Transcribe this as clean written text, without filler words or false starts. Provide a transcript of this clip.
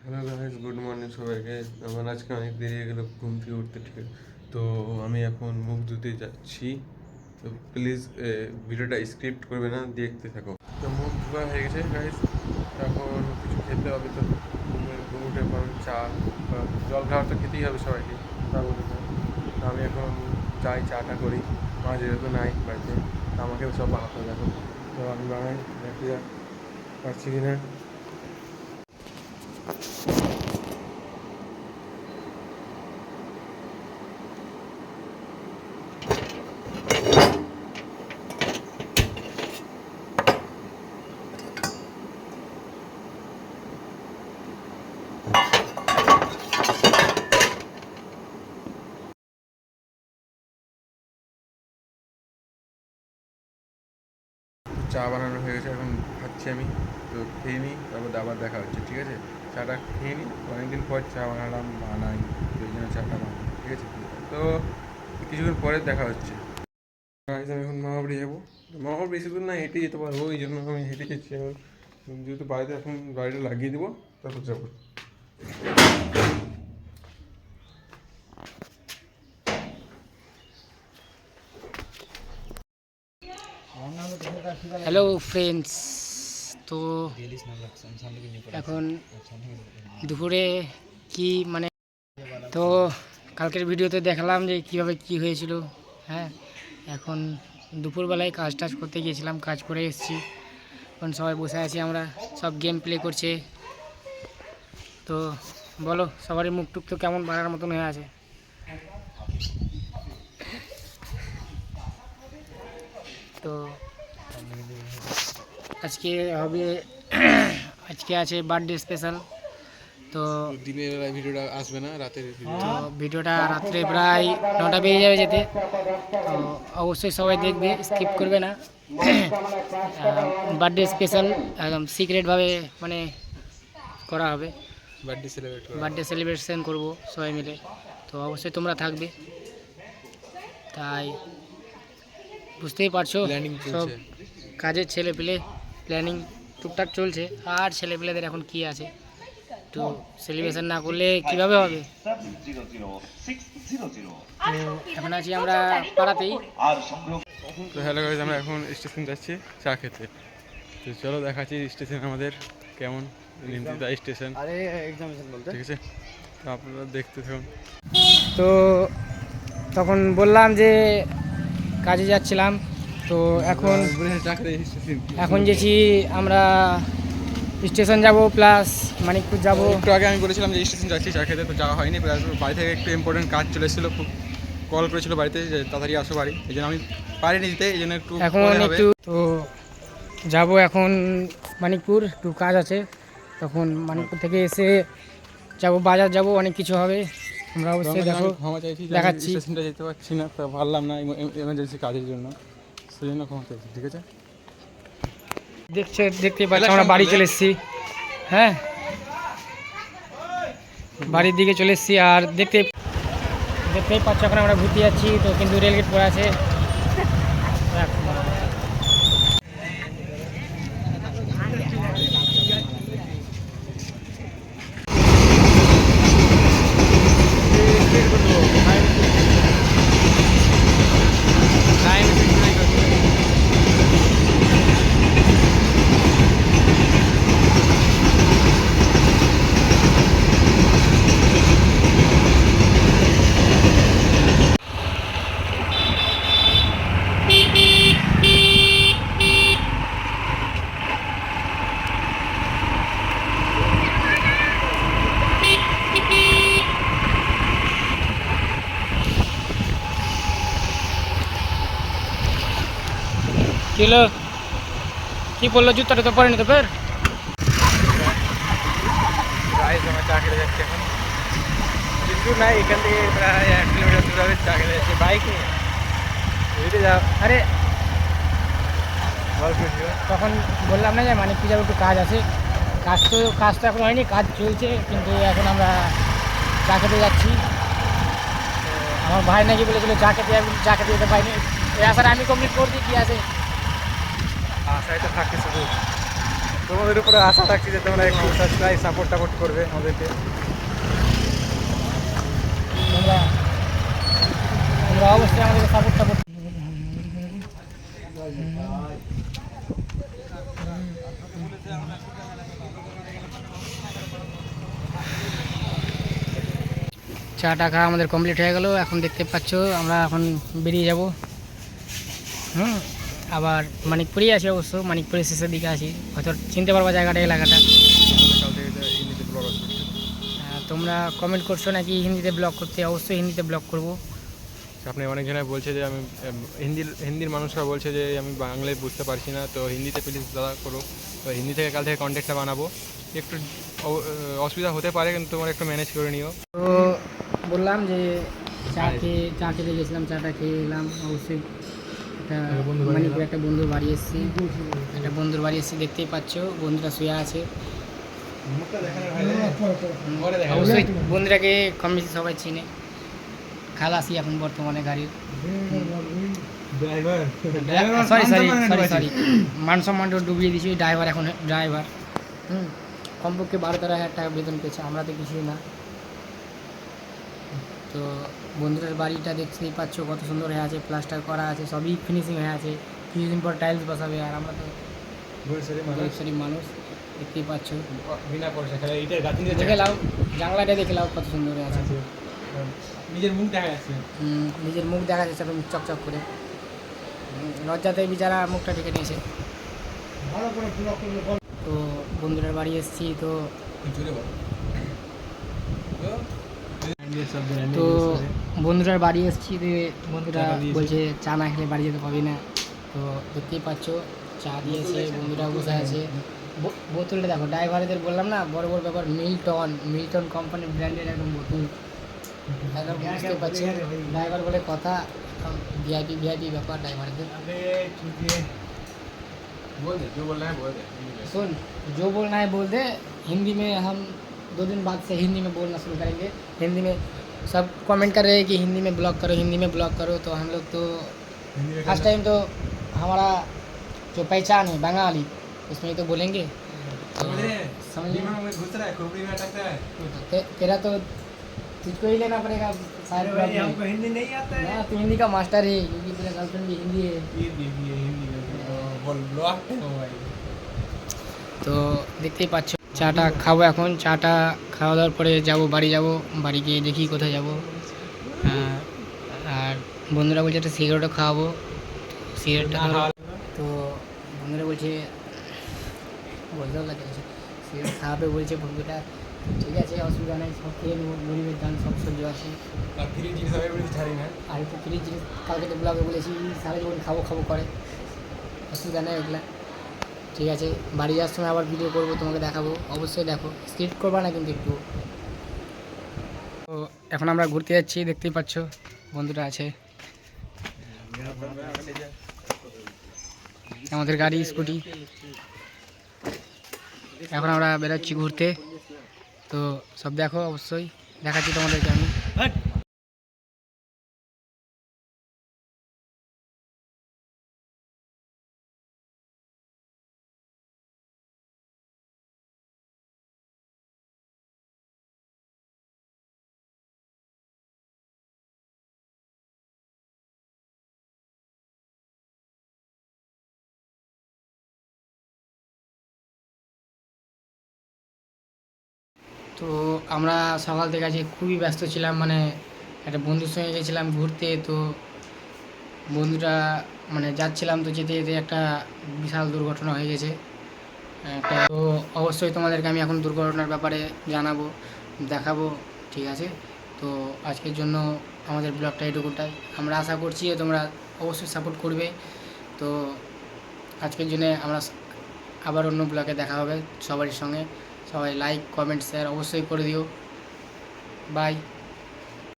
Hello guys, good morning সবাইকে। আমার আজকে অনেক দেরি হয়ে গেল ঘুম থেকে উঠতে, ঠিক আছে? তো আমি এখন মুখ ধুতে যাচ্ছি। তো প্লিজ ভিডিওটা স্ক্রিপ্ট করবে না, দেখতে থাকো। তো মুখ ধোয়া হয়ে গেছে গাইস, এখন কিছু খেতে হবে। তো ঘুম উঠে এখন চা বা জল খাওয়ার তো খেতেই হবে সবাইকে, তা বলে না। তো আমি এখন যাই চাটা করি। মা যেহেতু নাই বাড়িতে, তো আমাকে সব বানাতে হবে এখন। তো আমি বানাই, দেখি যাক পারছি কি না। চা বানানো হয়ে গেছে, এখন খাচ্ছি আমি। তো খেয়ে নিই, তারপর আবার দেখা হচ্ছে, ঠিক আছে? চাটা খেয়ে নিই, অনেকদিন পর চা বানাই, তো ওই জন্য চাটা বানাই, ঠিক আছে? তো কিছুক্ষণ পরে দেখা হচ্ছে। আমি এখন মামাবাড়ি যাবো। মামাবাড়ি বেশি দূর না, হেঁটে যেতে পারবো, ওই জন্য আমি হেঁটে যাচ্ছি এখন। যেহেতু বাড়িতে এখন গাড়িটা লাগিয়ে দেবো, তারপর যাবো। হ্যালো ফ্রেন্ডস, তো এখন দুপুরে কি মানে, তো কালকের ভিডিওতে দেখালাম যে কীভাবে কি হয়েছিল। হ্যাঁ, এখন দুপুরবেলায় কাজ টাজ করতে গিয়েছিলাম, কাজ করে এসেছি। এখন সবাই বসে আছি, আমরা সব গেম প্লে করছে। তো বলো, সবারই মুখ টুক তো কেমন বাড়ার মতন হয়ে আছে। তো আজকে হবে আজকে আছে বার্থডে স্পেশাল। তো দিনের বেলায় ভিডিওটা আসবে না, রাতের তো ভিডিওটা রাত্রে প্রায় 9টা বেজে যাবে যেতে। তো অবশ্যই সবাই দেখবে, স্কিপ করবে না। বার্থডে স্পেশাল একদম সিক্রেটভাবে মানে করা হবে, বার্থডে সেলিব্রেশন করব সবাই মিলে। তো অবশ্যই তোমরা থাকবে, তাই বুঝতেই পারছো সব কাজের ছেলে পেলে প্ল্যানিং টুকটাক চলছে। আর ছেলে পেলেদের এখন কি আছে, একটু সেলিব্রেশন না করলে কিভাবে হবে। এখন আছি আমরা পাড়াতেই। তো হ্যালো গাইস, আমরা এখন স্টেশন যাচ্ছি চা খেতে। তো চলো দেখাচ্ছি স্টেশন আমাদের কেমন, নিমতিদা স্টেশন, ঠিক আছে? তো আপনারা দেখতে থাকুন। তো তখন বললাম যে কাজে যাচ্ছিলাম। তো এখন যেছি আমরা স্টেশন যাব, প্লাস মানিকপুর যাব। একটু আগে আমি বলেছিলাম যে স্টেশন যাচ্ছি চা খেতে, তো যাওয়া হয়নি। বাড়ি থেকে একটু ইম্পর্টেন্ট কাজ চলে এসেছিলো, খুব কল করেছিল বাড়িতে যে তাড়াতাড়ি আসো বাড়ি, এই জন্য আমি পারিনি দিতে, এই জন্য একটু এখন একটু তো যাব এখন মানিকপুর, একটু কাজ আছে। তখন মানিকপুর থেকে এসে যাব, বাজার যাব, অনেক কিছু হবে। আমরা অবশ্যই দেখো ক্ষমা চাইছি, দেখাচ্ছি। স্টেশনটা যেতে পারছি না, তা পারলাম না এমার্জেন্সি কাজের জন্য, সেই জন্য ক্ষমা চাইছি, ঠিক আছে? দেখতেই পাচ্ছি আমরা বাড়ি চলে এসেছি। হ্যাঁ, বাড়ির দিকে চলে এসেছি। আর দেখতেই পাচ্ছ এখন আমরা ঘুরতে যাচ্ছি, তো কিন্তু রেলগেট পড়ে আছে। কিলো কি বললো, জুতাটা তো পরে নিতে পার। আমার চা খেতে যাচ্ছি এখন, কিন্তু না এখান থেকে প্রায় 1 কিলোমিটার দূর হবে। চা খেতে যাচ্ছি বাইকে, হেঁটে যাও। আরে তখন বললাম না যে মানিকপুর যাবো, একটু কাজ আছে। কাজ তো এখন হয়নি, কাজ চলছে, কিন্তু এখন আমরা চা খেতে যাচ্ছি। আমার ভাই নাকি বলেছিল চা খেতে যাবি, চা খেতে যেতে পারিনি। এই আসার আমি কমপ্লিট করছি, কি আছে আশায় তো থাকে শুধু। তোমাদের উপরে আশা রাখছি যে তোমরা একটু সাবস্ক্রাইব সাপোর্ট করবে আমাদেরকে। তোমরা তোমরা অবশ্যই আমাদেরকে সাপোর্ট চাটা খাওয়া আমাদের কমপ্লিট হয়ে গেল। এখন দেখতে পাচ্ছ আমরা এখন বেরিয়ে যাব। আবার মানিকপুরেই আছি, অবশ্য মানিকপুরের শেষের দিকে আছি, হয়তো চিনতে পারবা জায়গাটা, এলাকাটা। তোমরা কমেন্ট করছো নাকি হিন্দিতে ব্লগ করতে? অবশ্যই হিন্দিতে ব্লগ করব। আপনি অনেকজনে বলছে যে আমি হিন্দির মানুষরা বলছে যে আমি বাংলায় বুঝতে পারছি না, তো হিন্দিতে প্লিজ দাদা করো। তো হিন্দি থেকে কাল থেকে কন্টেন্টটা বানাবো। একটু অসুবিধা হতে পারে, কিন্তু তোমরা একটু ম্যানেজ করে নিও। তো বললাম যে চা খেতে গেছিলাম, চাটা খেয়ে এলাম। অবশ্যই একটা বন্ধুর বাড়ি এসেছি, দেখতেই পাচ্ছ বন্ধুরা শুয়ে আছে। অবশ্যই বন্ধুরাকে কম বেশি সবাই চিনে। খালাসি এখন বর্তমানে গাড়ির সরি মান সম্মানটা ডুবিয়ে দিয়েছি। ড্রাইভার এখন ড্রাইভার কমপক্ষে 12-13 হাজার টাকা বেতন পেয়েছে, আমরা তো কিছুই না। তো বন্ধুদের বাড়িটা দেখতেই পাচ্ছ কত সুন্দর হয়ে আছে, প্লাস্টার করা আছে, সবই ফিনিশিং হয়ে আছে। কিছুদিন পর টাইলস বসাবে। আর আমরা তো গরিব মানুষ, দেখতেই পাচ্ছ। দেখে লাও জানলাটা, দেখে লাও কত সুন্দর হয়ে আছে। নিজের মুখ দেখা যাচ্ছে, নিজের মুখ দেখা যাচ্ছে একদম চকচক করে। লজ্জাতে বিচারা মুখটা ঢেকে নিয়েছে। তো বন্ধুদের বাড়ি এসেছি, তো বন্ধুরার বাড়ি এসেছি। বন্ধুরা বলছে চা না খেলে বাড়ি যেতে পারবি না। তো দেখতেই পাচ্ছ চা দিয়েছে, বন্ধুরা বসে আছে। বোতলটা দেখো, ড্রাইভারদের বললাম না বড় বড় ব্যাপার, মিল্টন কোম্পানির ব্র্যান্ডের একদম বোতল। একদম বুঝতে পারছি ড্রাইভার বলে কথা, ভিআইপি ব্যাপার ড্রাইভারদের। सुन जो बोलना है बोल दे। हिंदी में हम 2 दिन बाद से हिंदी में बोलना शुरू करेंगे। हिंदी में सब कमेंट कर रहे हैं कि हिंदी में ब्लॉग करो, हिंदी में ब्लॉग करो। तो हम लोग तो फर्स्ट टाइम तो हमारा जो पहचान है बंगाली, उसमें तो बोलेंगे। तेरा तो तुझको ही लेना पड़ेगा सारे। हमको हिंदी नहीं आता है। तू हिंदी का मास्टर है, क्योंकि तेरा गर्लफ्रेंड भी हिंदी है। তো দেখতেই পাচ্ছ চাটা খাবো। এখন চাটা খাওয়া দাওয়ার পরে যাব বাড়ি, বাড়ি গিয়ে দেখি কোথায় যাব। আর বন্ধুরা বলছে একটা সিগারেটও খাওয়াবো, সিগারেটটা। তো বন্ধুরা বলছে বলতেও লাগে সিগারেট খাওয়াবে বলছে বন্ধুটা। ঠিক আছে, অসুবিধা নেই, সব খেয়ে নেবো, গরিবের দান সব সহ্য আছে। আর ফ্রি জিনিস কালকে তো ব্লগে বলেছি সারা জীবন খাবো করে, অসুবিধা নেই ওগুলা। ঠিক আছে, বাড়ি যাওয়ার সময় আবার ভিডিও করবো, তোমাকে দেখাবো। অবশ্যই দেখো, স্কিপ করবা না কিন্তু একটু। তো এখন আমরা ঘুরতে যাচ্ছি, দেখতেই পাচ্ছ বন্ধুরা আছে, আমাদের গাড়ি স্কুটি। এখন আমরা বেরোচ্ছি ঘুরতে, তো সব দেখো, অবশ্যই দেখাচ্ছি তোমাদেরকে আমি। তো আমরা সকাল থেকে আজকে খুবই ব্যস্ত ছিলাম, মানে একটা বন্ধুর সঙ্গে গেছিলাম ঘুরতে। তো বন্ধুরা মানে যাচ্ছিলাম, তো যেতে যেতে একটা বিশাল দুর্ঘটনা হয়ে গেছে একটা। তো অবশ্যই তোমাদেরকে আমি এখন দুর্ঘটনার ব্যাপারে জানাবো, দেখাবো। ঠিক আছে, তো আজকের জন্য আমাদের ব্লগটা এটুকুটাই। আমরা আশা করছি যে তোমরা অবশ্যই সাপোর্ট করবে। তো আজকের জন্য আমরা আবার অন্য ব্লগে দেখা হবে সবারই সঙ্গে। সবাই লাইক কমেন্ট শেয়ার অবশ্যই করে দিও। বাই।